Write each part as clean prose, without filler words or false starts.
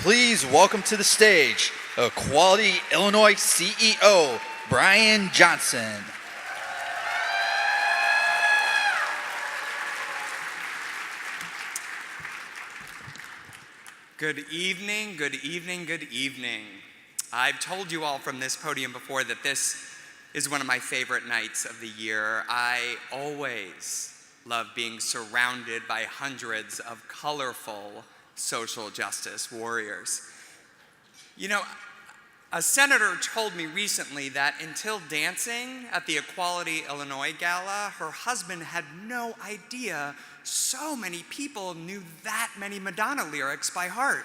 please welcome to the stage Equality Illinois CEO, Brian Johnson. Good evening, good evening, good evening. I've told you all from this podium before that this is one of my favorite nights of the year. I always love being surrounded by hundreds of colorful social justice warriors. You know, a senator told me recently that until dancing at the Equality Illinois Gala, her husband had no idea so many people knew that many Madonna lyrics by heart.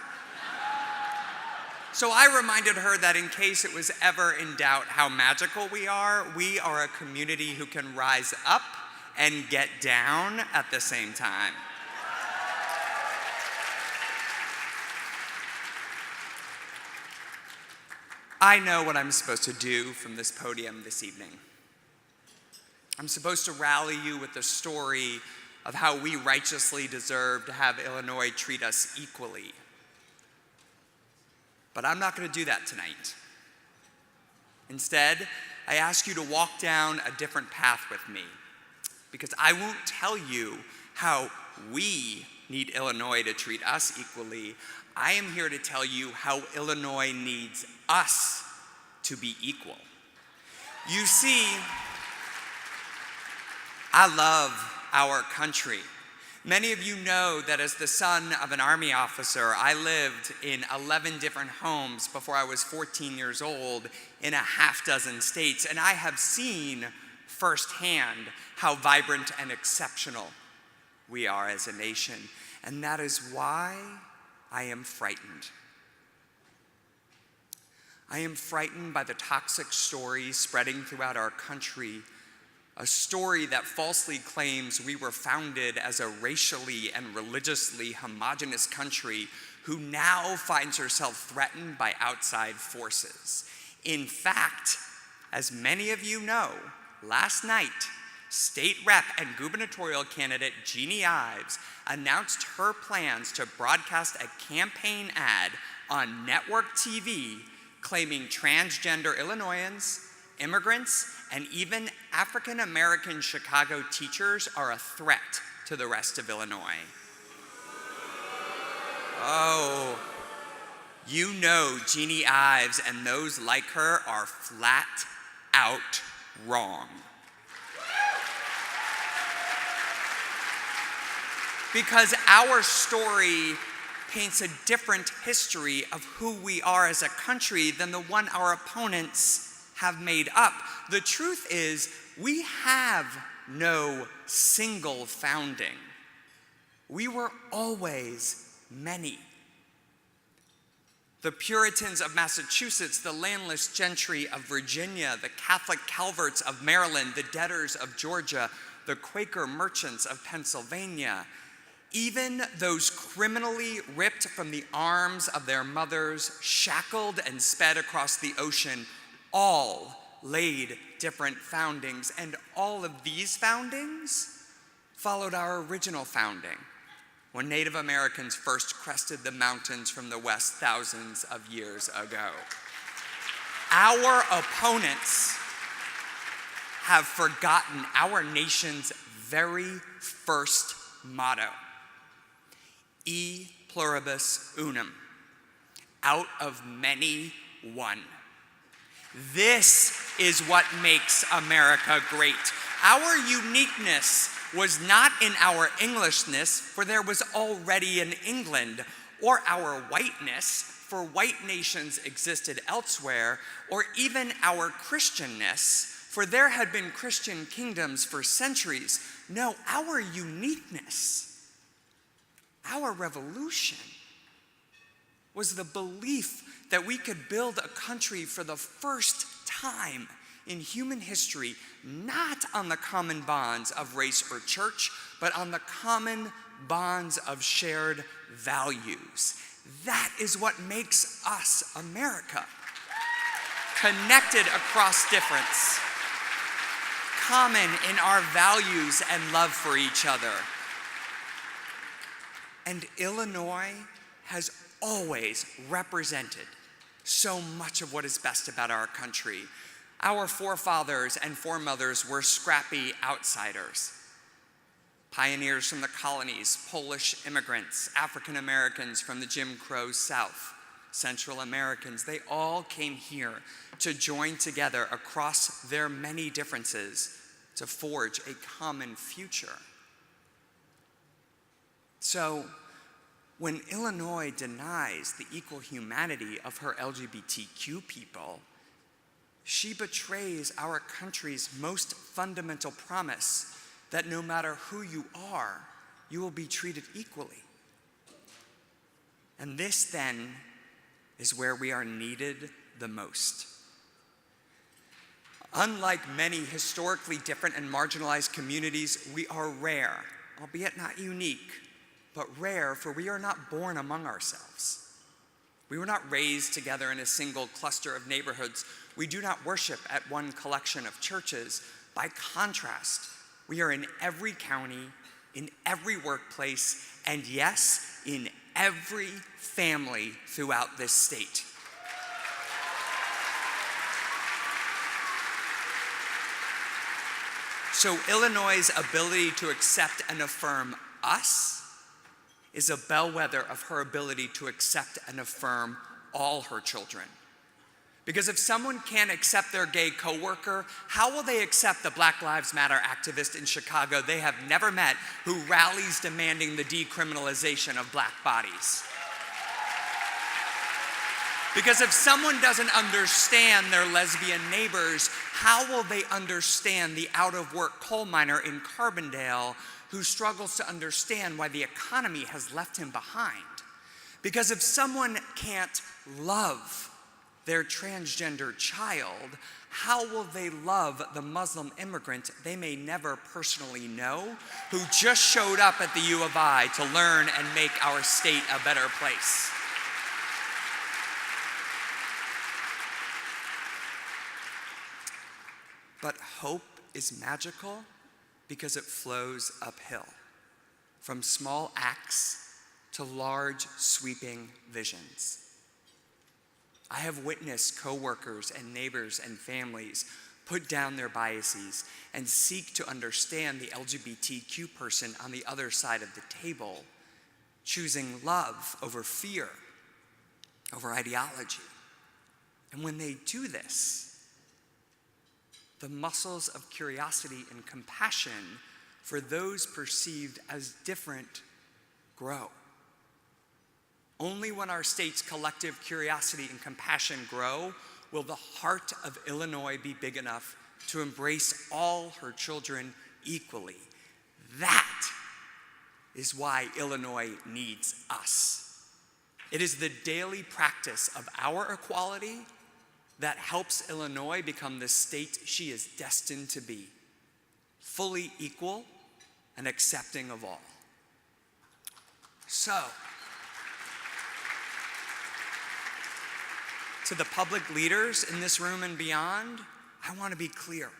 So I reminded her that in case it was ever in doubt how magical we are a community who can rise up and get down at the same time. I know what I'm supposed to do from this podium this evening. I'm supposed to rally you with the story of how we righteously deserve to have Illinois treat us equally. But I'm not going to do that tonight. Instead, I ask you to walk down a different path with me, because I won't tell you how we need Illinois to treat us equally. I am here to tell you how Illinois needs us to be equal. You see, I love our country. Many of you know that as the son of an Army officer, I lived in 11 different homes before I was 14 years old in a half dozen states, and I have seen firsthand how vibrant and exceptional we are as a nation, and that is why I am frightened. I am frightened by the toxic stories spreading throughout our country, a story that falsely claims we were founded as a racially and religiously homogenous country who now finds herself threatened by outside forces. In fact, as many of you know, last night, state rep and gubernatorial candidate Jeannie Ives announced her plans to broadcast a campaign ad on network TV claiming transgender Illinoisans, immigrants, and even African American Chicago teachers are a threat to the rest of Illinois. Oh, you know Jeannie Ives and those like her are flat out wrong. Because our story paints a different history of who we are as a country than the one our opponents have made up. The truth is, we have no single founding. We were always many. The Puritans of Massachusetts, the landless gentry of Virginia, the Catholic Calverts of Maryland, the debtors of Georgia, the Quaker merchants of Pennsylvania, even those criminally ripped from the arms of their mothers, shackled and sped across the ocean, all laid different foundings, and all of these foundings followed our original founding, when Native Americans first crested the mountains from the west thousands of years ago. Our opponents have forgotten our nation's very first motto, E pluribus unum, out of many, one. This is what makes America great. Our uniqueness was not in our Englishness, for there was already an England, or our whiteness, for white nations existed elsewhere, or even our Christianness, for there had been Christian kingdoms for centuries. No, our uniqueness, our revolution, was the belief that we could build a country for the first time in human history, not on the common bonds of race or church, but on the common bonds of shared values. That is what makes us America. Connected across difference, common in our values and love for each other. And Illinois has always represented so much of what is best about our country. Our forefathers and foremothers were scrappy outsiders. Pioneers from the colonies, Polish immigrants, African Americans from the Jim Crow South, Central Americans, they all came here to join together across their many differences to forge a common future. So, when Illinois denies the equal humanity of her LGBTQ people, she betrays our country's most fundamental promise that no matter who you are, you will be treated equally. And this, then, is where we are needed the most. Unlike many historically different and marginalized communities, we are rare, albeit not unique, but rare, for we are not born among ourselves. We were not raised together in a single cluster of neighborhoods. We do not worship at one collection of churches. By contrast, we are in every county, in every workplace, and yes, in every family throughout this state. So Illinois' ability to accept and affirm us is a bellwether of her ability to accept and affirm all her children. Because if someone can't accept their gay coworker, how will they accept the Black Lives Matter activist in Chicago they have never met who rallies demanding the decriminalization of black bodies? Because if someone doesn't understand their lesbian neighbors, how will they understand the out-of-work coal miner in Carbondale who struggles to understand why the economy has left him behind? Because if someone can't love their transgender child, how will they love the Muslim immigrant they may never personally know, who just showed up at the U of I to learn and make our state a better place? But hope is magical because it flows uphill, from small acts to large, sweeping visions. I have witnessed coworkers and neighbors and families put down their biases and seek to understand the LGBTQ person on the other side of the table, choosing love over fear, over ideology. And when they do this, the muscles of curiosity and compassion for those perceived as different grow. Only when our state's collective curiosity and compassion grow will the heart of Illinois be big enough to embrace all her children equally. That is why Illinois needs us. It is the daily practice of our equality that helps Illinois become the state she is destined to be, fully equal and accepting of all. So, to the public leaders in this room and beyond, I want to be clear.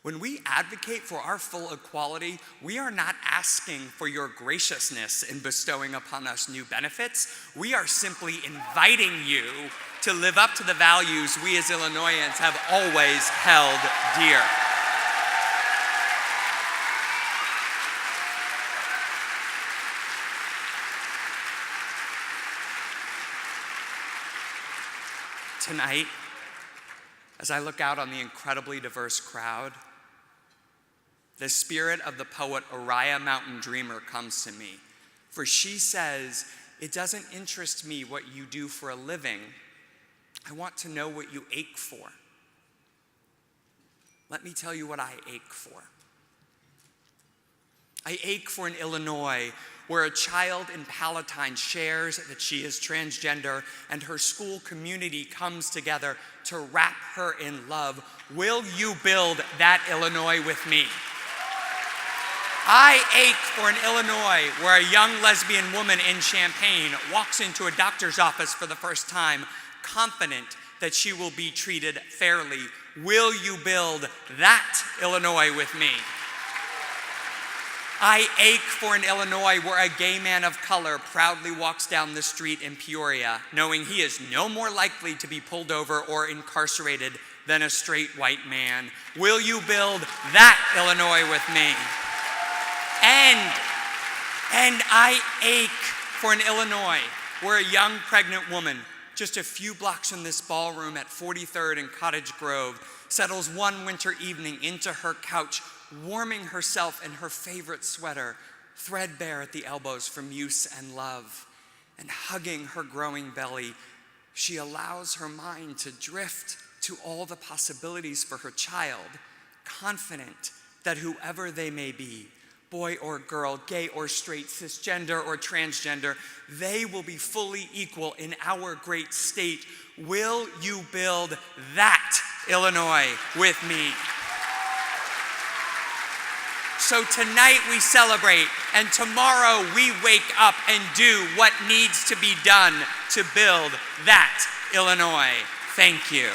When we advocate for our full equality, we are not asking for your graciousness in bestowing upon us new benefits. We are simply inviting you to live up to the values we as Illinoisans have always held dear. Tonight, as I look out on the incredibly diverse crowd, the spirit of the poet Oriah Mountain Dreamer comes to me. For she says, "It doesn't interest me what you do for a living. I want to know what you ache for." Let me tell you what I ache for. I ache for an Illinois where a child in Palatine shares that she is transgender and her school community comes together to wrap her in love. Will you build that Illinois with me? I ache for an Illinois where a young lesbian woman in Champaign walks into a doctor's office for the first time, confident that she will be treated fairly. Will you build that Illinois with me? I ache for an Illinois where a gay man of color proudly walks down the street in Peoria, knowing he is no more likely to be pulled over or incarcerated than a straight white man. Will you build that Illinois with me? And I ache for an Illinois where a young pregnant woman, just a few blocks from this ballroom at 43rd and Cottage Grove, settles one winter evening into her couch, warming herself in her favorite sweater, threadbare at the elbows from use and love, and hugging her growing belly, she allows her mind to drift to all the possibilities for her child, confident that whoever they may be, boy or girl, gay or straight, cisgender or transgender, they will be fully equal in our great state. Will you build that Illinois with me? So tonight we celebrate, and tomorrow we wake up and do what needs to be done to build that Illinois. Thank you.